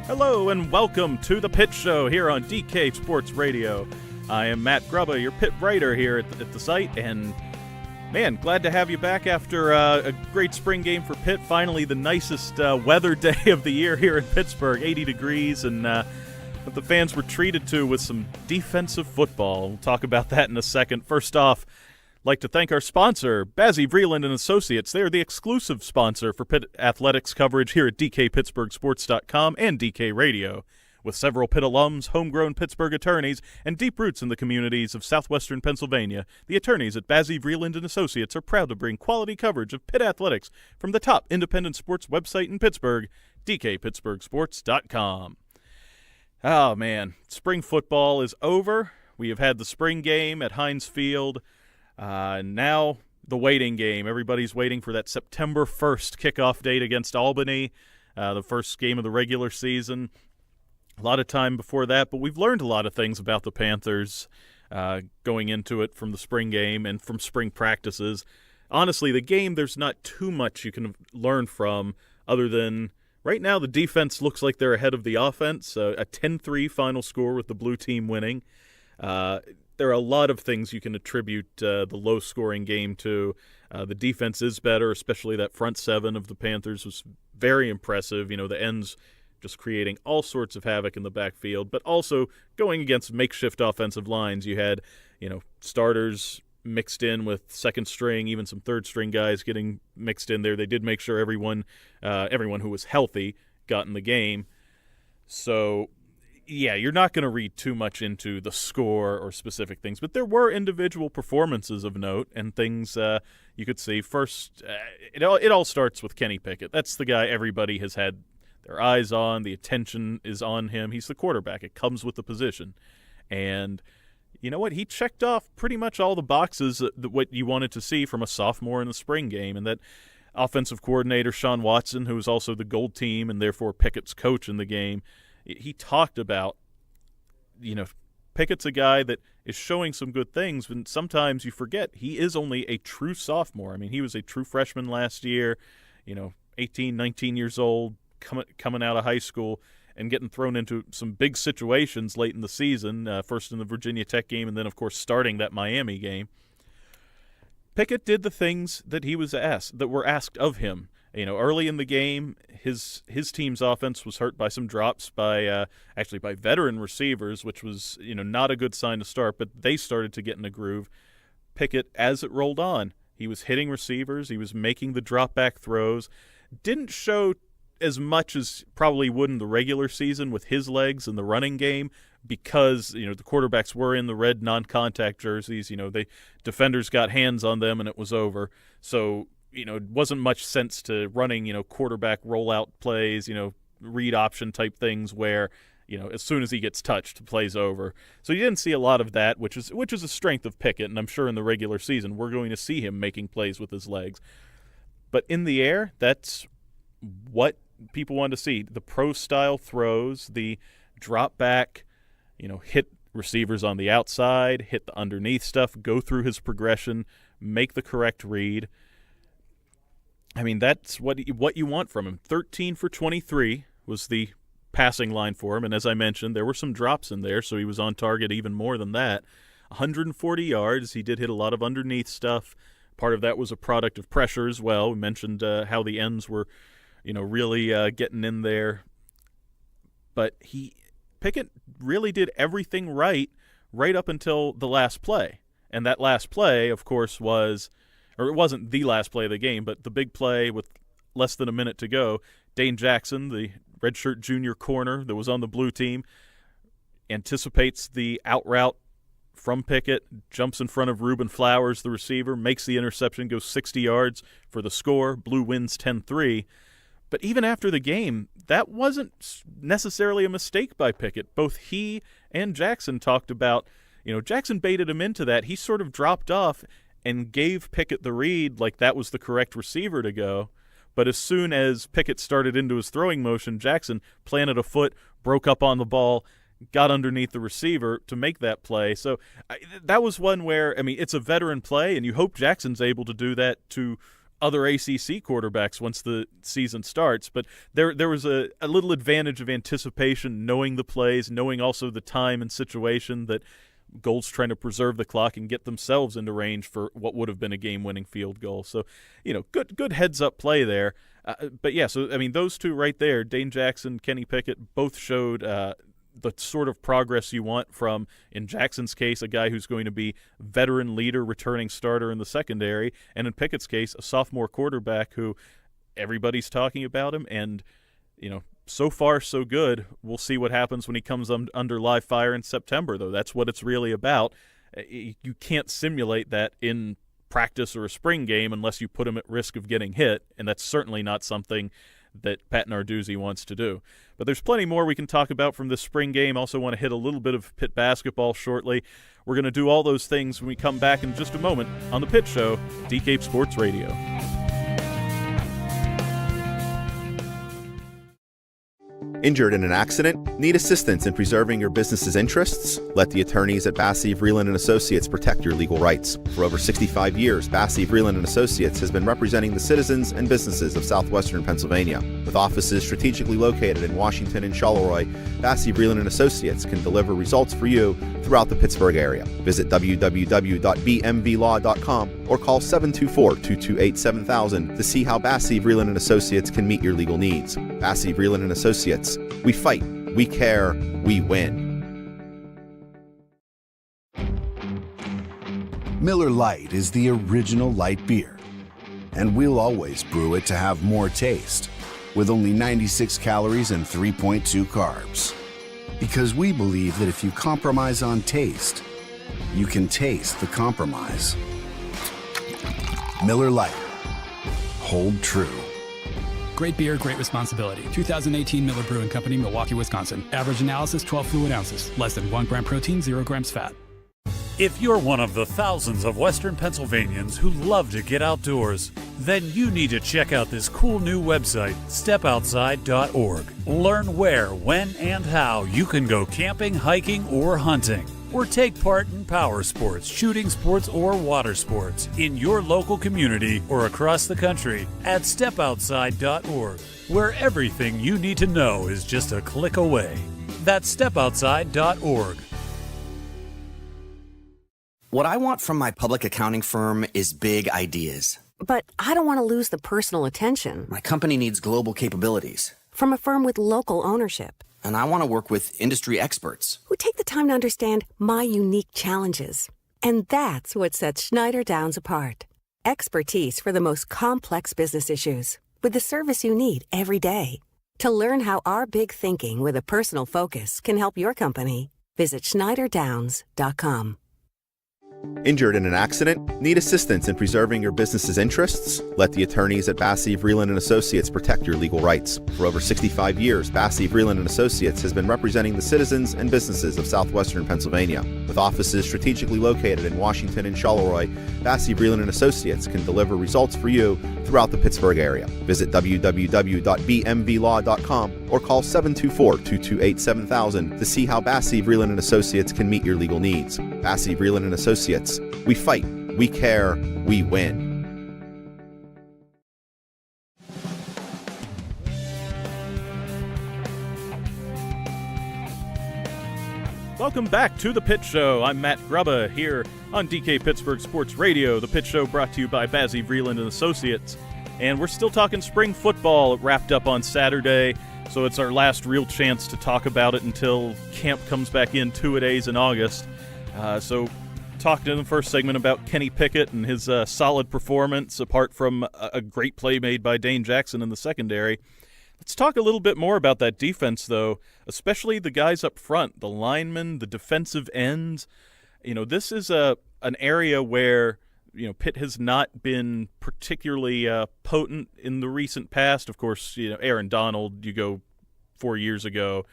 Hello and welcome to the Pitt Show here on DK Sports Radio. I am Matt Grubba, your Pitt writer here at the site, and man, glad to have you back after a great spring game for Pitt. Finally, the nicest weather day of the year here in Pittsburgh, 80 degrees, and what the fans were treated to with some defensive football. We'll talk about that in a second. First off, I'd like to thank our sponsor, Bazzi Vreeland and Associates. They are the exclusive sponsor for Pitt athletics coverage here at DKPittsburghSports.com and DK Radio. With several Pitt alums, homegrown Pittsburgh attorneys, and deep roots in the communities of southwestern Pennsylvania, the attorneys at Bazzi Vreeland and Associates are proud to bring quality coverage of Pitt athletics from the top independent sports website in Pittsburgh, DKPittsburghSports.com. Oh, man, spring football is over. We have had the spring game at Heinz Field. Now the waiting game. Everybody's waiting for that September 1st kickoff date against Albany, the first game of the regular season. A lot of time before that, but we've learned a lot of things about the Panthers going into it from the spring game and from spring practices. Honestly, the game, there's not too much you can learn from other than right now the defense looks like they're ahead of the offense, a 10-3 final score with the blue team winning. There are a lot of things you can attribute the low-scoring game to. The defense is better, especially that front seven of the Panthers was very impressive. You know, the ends just creating all sorts of havoc in the backfield, but also going against makeshift offensive lines. You had, starters mixed in with second string, even some third string guys getting mixed in there. They did make sure everyone who was healthy got in the game. So, yeah, you're not going to read too much into the score or specific things, but there were individual performances of note and things you could see. First, it all starts with Kenny Pickett. That's the guy everybody has had their eyes on. The attention is on him. He's the quarterback. It comes with the position. And you know what? He checked off pretty much all the boxes what you wanted to see from a sophomore in the spring game, and that offensive coordinator, Sean Watson, who is also the gold team and therefore Pickett's coach in the game, he talked about, Pickett's a guy that is showing some good things, but sometimes you forget he is only a true sophomore. I mean, he was a true freshman last year, 18, 19 years old, coming out of high school and getting thrown into some big situations late in the season, first in the Virginia Tech game and then, of course, starting that Miami game. Pickett did the things that were asked of him. Early in the game, his team's offense was hurt by some drops by veteran receivers, which was not a good sign to start. But they started to get in a groove. Pickett, as it rolled on, he was hitting receivers. He was making the drop back throws. Didn't show as much as probably would in the regular season with his legs in the running game because the quarterbacks were in the red non-contact jerseys. The defenders got hands on them and it was over. So it wasn't much sense to running, quarterback rollout plays, read option type things where, as soon as he gets touched, the play's over. So you didn't see a lot of that, which is a strength of Pickett, and I'm sure in the regular season we're going to see him making plays with his legs. But in the air, that's what people want to see. The pro-style throws, the drop back, hit receivers on the outside, hit the underneath stuff, go through his progression, make the correct read. I mean, that's what you want from him. 13 for 23 was the passing line for him, and as I mentioned, there were some drops in there, so he was on target even more than that. 140 yards. He did hit a lot of underneath stuff. Part of that was a product of pressure as well. We mentioned how the ends were, really getting in there. But Pickett really did everything right up until the last play. And that last play, of course, it wasn't the last play of the game, but the big play with less than a minute to go. Dane Jackson, the redshirt junior corner that was on the blue team, anticipates the out route from Pickett, jumps in front of Reuben Flowers, the receiver, makes the interception, goes 60 yards for the score. Blue wins 10-3. But even after the game, that wasn't necessarily a mistake by Pickett. Both he and Jackson talked about, Jackson baited him into that. He sort of dropped off and gave Pickett the read like that was the correct receiver to go. But as soon as Pickett started into his throwing motion, Jackson planted a foot, broke up on the ball, got underneath the receiver to make that play. So that was one where, it's a veteran play, and you hope Jackson's able to do that to other ACC quarterbacks once the season starts. But there was a little advantage of anticipation, knowing the plays, knowing also the time and situation that Gold's trying to preserve the clock and get themselves into range for what would have been a game-winning field goal. So, good heads-up play there. But, yeah, so, I mean, those two right there, Dane Jackson, Kenny Pickett, both showed the sort of progress you want from, in Jackson's case, a guy who's going to be veteran leader, returning starter in the secondary, and in Pickett's case, a sophomore quarterback who everybody's talking about him, and, so far, so good. We'll see what happens when he comes under live fire in September, though. That's what it's really about. You can't simulate that in practice or a spring game unless you put him at risk of getting hit, and that's certainly not something that Pat Narduzzi wants to do. But there's plenty more we can talk about from this spring game. Also want to hit a little bit of Pitt basketball shortly. We're going to do all those things when we come back in just a moment on The Pitt Show, DK Sports Radio. Injured in an accident? Need assistance in preserving your business's interests? Let the attorneys at Bassey, Vreeland & Associates protect your legal rights. For over 65 years, Bassey, Vreeland & Associates has been representing the citizens and businesses of southwestern Pennsylvania. With offices strategically located in Washington and Charleroi, Bassey, Vreeland & Associates can deliver results for you throughout the Pittsburgh area. Visit www.bmvlaw.com or call 724-228-7000 to see how Bassey, Vreeland & Associates can meet your legal needs. Bassey, Vreeland & Associates. We fight, we care, we win. Miller Lite is the original light beer, and we'll always brew it to have more taste, with only 96 calories and 3.2 carbs. Because we believe that if you compromise on taste, you can taste the compromise. Miller Lite. Hold true. Great beer, great responsibility. 2018 Miller Brewing Company, Milwaukee, Wisconsin. Average analysis, 12 fluid ounces. Less than 1 gram protein, 0 grams fat. If you're one of the thousands of Western Pennsylvanians who love to get outdoors, then you need to check out this cool new website, stepoutside.org. Learn where, when, and how you can go camping, hiking, or hunting. Or take part in power sports, shooting sports, or water sports in your local community or across the country at stepoutside.org, where everything you need to know is just a click away. That's stepoutside.org. What I want from my public accounting firm is big ideas. But I don't want to lose the personal attention. My company needs global capabilities. From a firm with local ownership. And I want to work with industry experts who take the time to understand my unique challenges. And that's what sets Schneider Downs apart. Expertise for the most complex business issues, with the service you need every day. To learn how our big thinking with a personal focus can help your company, visit schneiderdowns.com. Injured in an accident? Need assistance in preserving your business's interests? Let the attorneys at Bassey, Vreeland & Associates protect your legal rights. For over 65 years, Bassey, Vreeland & Associates has been representing the citizens and businesses of southwestern Pennsylvania. With offices strategically located in Washington and Charleroi, Bassey, Vreeland & Associates can deliver results for you throughout the Pittsburgh area. Visit www.bmvlaw.com or call 724-228-7000 to see how Bassey, Vreeland & Associates can meet your legal needs. Bassey, Vreeland & Associates. We fight, we care, we win. Welcome back to The Pitt Show. I'm Matt Grubba here on DK Pittsburgh Sports Radio. The Pitt Show brought to you by Bassey, Vreeland & Associates. And we're still talking spring football. It wrapped up on Saturday, so it's our last real chance to talk about it until camp comes back in 2-a-days in August. So talked in the first segment about Kenny Pickett and his solid performance, apart from a great play made by Dane Jackson in the secondary. Let's talk a little bit more about that defense, though, especially the guys up front, the linemen, the defensive ends. This is an area where Pitt has not been particularly potent in the recent past. Of course, Aaron Donald, you go 4 years ago,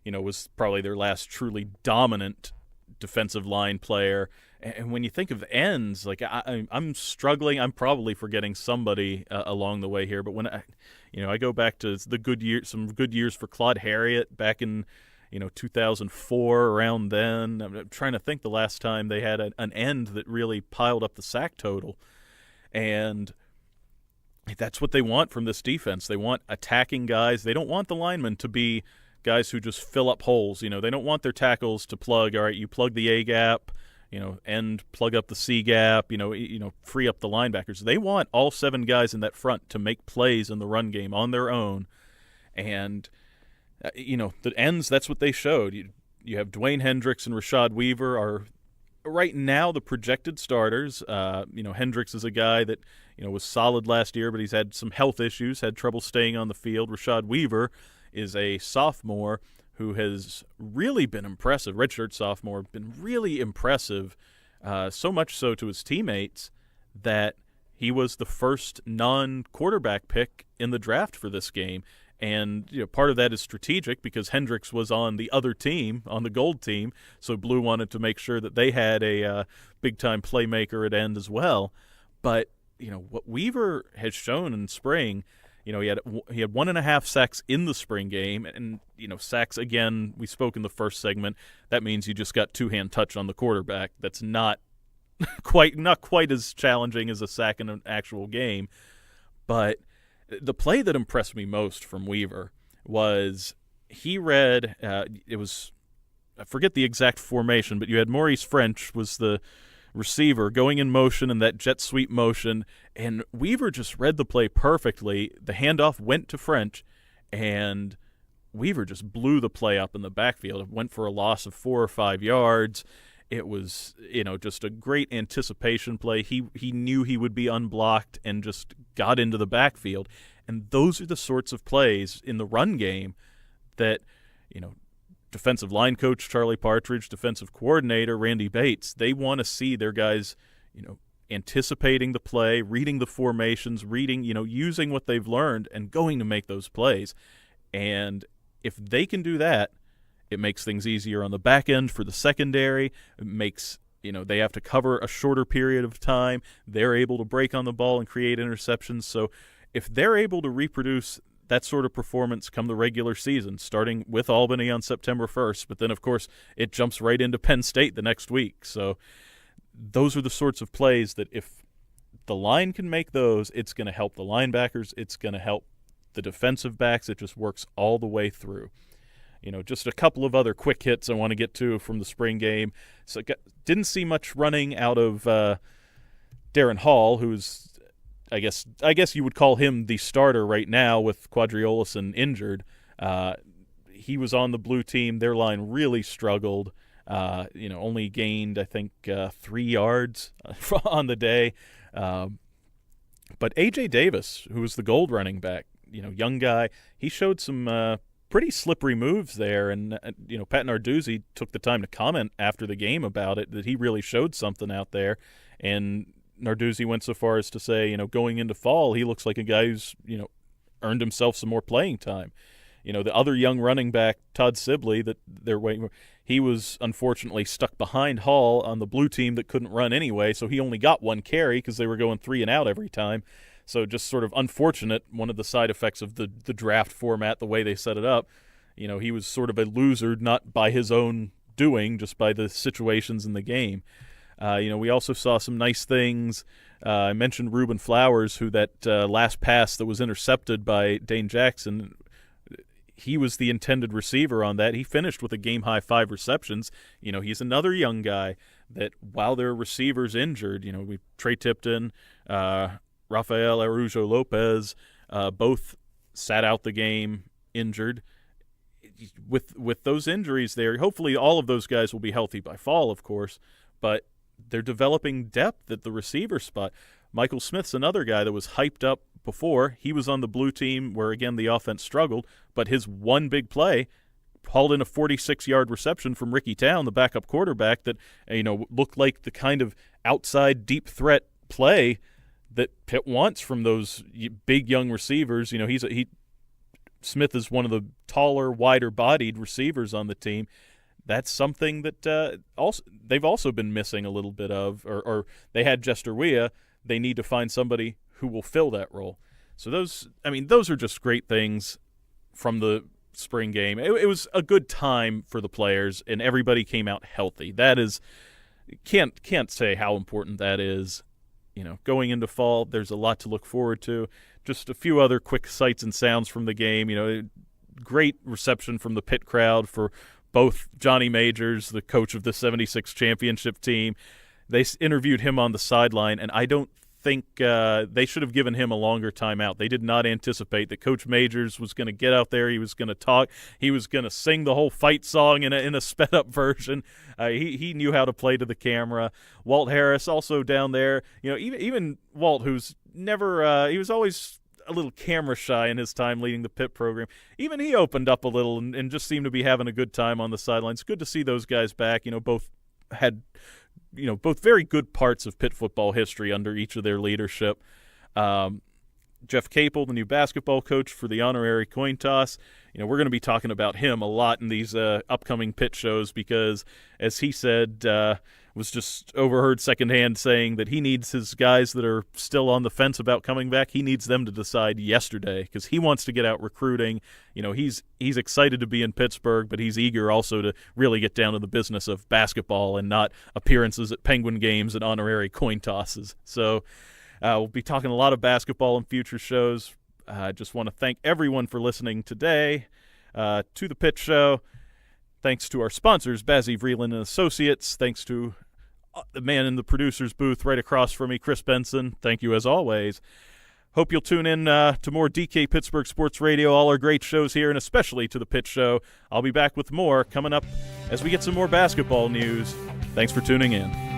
was probably their last truly dominant defensive line player. And when you think of ends, like I'm struggling. I'm probably forgetting somebody along the way here. But when I go back to some good years for Claude Harriott back in 2004, around then. I'm trying to think the last time they had an end that really piled up the sack total. And that's what they want from this defense. They want attacking guys. They don't want the linemen to be guys who just fill up holes. They don't want their tackles to plug. All right, you plug the A gap, and plug up the C gap. Free up the linebackers. They want all 7 guys in that front to make plays in the run game on their own. And the ends. That's what they showed. You have Dwayne Hendricks and Rashad Weaver are right now the projected starters. Hendricks is a guy that was solid last year, but he's had some health issues, had trouble staying on the field. Rashad Weaver is a sophomore who has really been impressive. Redshirt sophomore, been really impressive, so much so to his teammates that he was the first non-quarterback pick in the draft for this game. And part of that is strategic because Hendricks was on the other team, on the gold team, so Blue wanted to make sure that they had a big-time playmaker at end as well. But what Weaver has shown in spring, he had 1.5 sacks in the spring game, and sacks again. We spoke in the first segment. That means you just got 2-hand touch on the quarterback. That's not quite as challenging as a sack in an actual game. But the play that impressed me most from Weaver was he read. It was, I forget the exact formation, but you had Maurice French was the receiver going in motion in that jet sweep motion, and Weaver just read the play perfectly. The handoff went to French, and Weaver just blew the play up in the backfield. It went for a loss of 4 or 5 yards. It was, just a great anticipation play. He knew he would be unblocked and just got into the backfield. And those are the sorts of plays in the run game that, defensive line coach Charlie Partridge, defensive coordinator Randy Bates, they want to see their guys, anticipating the play, reading the formations, using what they've learned and going to make those plays. And if they can do that, it makes things easier on the back end for the secondary. It makes, they have to cover a shorter period of time. They're able to break on the ball and create interceptions. So if they're able to reproduce that sort of performance come the regular season, starting with Albany on September 1st, but then, of course, it jumps right into Penn State the next week. So those are the sorts of plays that if the line can make those, it's going to help the linebackers. It's going to help the defensive backs. It just works all the way through. Just a couple of other quick hits I want to get to from the spring game. So didn't see much running out of Darren Hall, who's I guess you would call him the starter right now with Quadriolison injured. He was on the blue team. Their line really struggled. Only gained, I think, 3 yards on the day. But A.J. Davis, who was the gold running back, young guy, he showed some pretty slippery moves there. And, Pat Narduzzi took the time to comment after the game about it, that he really showed something out there. And Narduzzi went so far as to say, going into fall, he looks like a guy who's, earned himself some more playing time. The other young running back, Todd Sibley, that they're waiting, he was unfortunately stuck behind Hall on the blue team that couldn't run anyway, so he only got 1 carry because they were going 3 and out every time. So just sort of unfortunate, one of the side effects of the draft format, the way they set it up. He was sort of a loser, not by his own doing, just by the situations in the game. We also saw some nice things. I mentioned Reuben Flowers, who that last pass that was intercepted by Dane Jackson, he was the intended receiver on that. He finished with a game-high 5 receptions. He's another young guy that while their receivers injured, Trey Tipton, Rafael Arujo Lopez, both sat out the game injured. With those injuries there, hopefully all of those guys will be healthy by fall, of course, but they're developing depth at the receiver spot. Michael Smith's another guy that was hyped up before. He was on the blue team where, again, the offense struggled, but his one big play hauled in a 46-yard reception from Ricky Town, the backup quarterback, that looked like the kind of outside deep threat play that Pitt wants from those big young receivers. Smith is one of the taller, wider-bodied receivers on the team. That's something that they've also been missing a little bit of, or they had Jester Weah. They need to find somebody who will fill that role. So those are just great things from the spring game. It was a good time for the players, and everybody came out healthy. That is, can't say how important that is going into fall, there's a lot to look forward to. Just a few other quick sights and sounds from the game. Great reception from the Pitt crowd for both Johnny Majors, the coach of the 76 championship team. They interviewed him on the sideline, and I don't think they should have given him a longer timeout. They did not anticipate that Coach Majors was going to get out there. He was going to talk. He was going to sing the whole fight song in a sped-up version. He knew how to play to the camera. Walt Harris also down there. Even Walt, who's never he was always a little camera shy in his time leading the Pitt program. Even he opened up a little and just seemed to be having a good time on the sidelines. Good to see those guys back. Both had both very good parts of Pitt football history under each of their leadership. Jeff Capel, the new basketball coach for the honorary coin toss, we're going to be talking about him a lot in these upcoming Pitt shows because, as he said, was just overheard secondhand saying that he needs his guys that are still on the fence about coming back, he needs them to decide yesterday because he wants to get out recruiting. He's excited to be in Pittsburgh, but he's eager also to really get down to the business of basketball and not appearances at Penguin games and honorary coin tosses. So we'll be talking a lot of basketball in future shows. I just want to thank everyone for listening today to the Pitt Show. Thanks to our sponsors, Bazzi Vreeland & Associates. Thanks to the man in the producer's booth right across from me, Chris Benson. Thank you as always. Hope you'll tune in to more DK Pittsburgh Sports Radio, all our great shows here, and especially to the Pitt Show. I'll be back with more coming up as we get some more basketball news. Thanks for tuning in.